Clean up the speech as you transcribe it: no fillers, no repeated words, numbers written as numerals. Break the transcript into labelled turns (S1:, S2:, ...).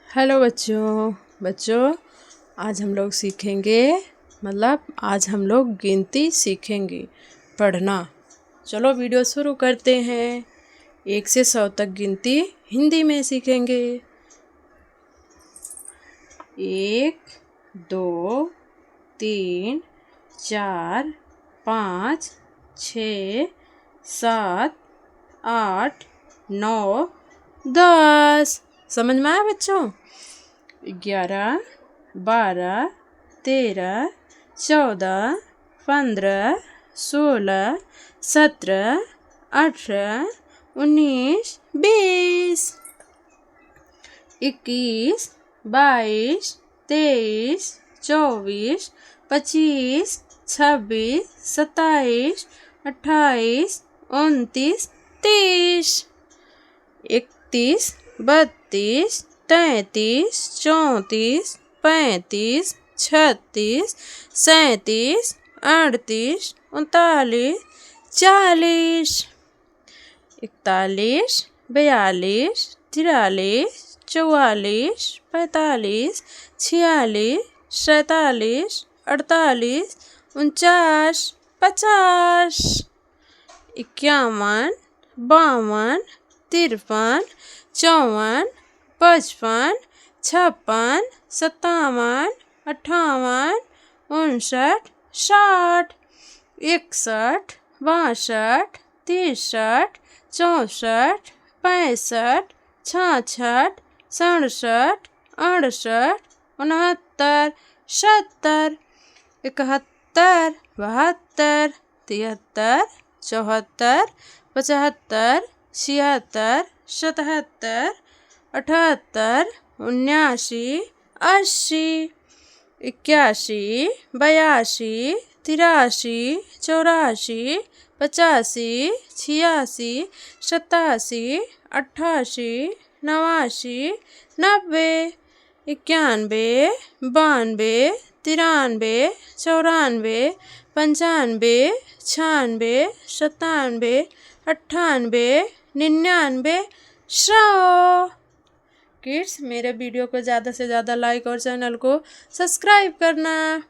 S1: Hello बच्चों। बच्चों, आज हम लोग सीखेंगे आज हम लोग गिनती सीखेंगे, पढ़ना। चलो वीडियो शुरू करते हैं। 1 से 100 तक गिनती हिंदी में सीखेंगे। 1 2 3 4 5 6 7 8 9 10। समझ में आया बच्चों? 11 12 13 14 15 16 17 18 19 20 21 22 23 24 25 26 27 28 29 30 31 32 33 34 35 36 37 38 39 40 41 42 43 44 45 46 47 48 49 50 51 52 53 54 55 56 57 58 59 60 61 62 63 64 65 66 67 68 69 70 71 72 73 74 75 76 77 78 79 80 81 82 83 84 85 86 87 88 89 90 91 92 93 94 95 96 97 98 99 100। किड्स, मेरे वीडियो को ज़्यादा से ज़्यादा लाइक और चैनल को सब्सक्राइब करना।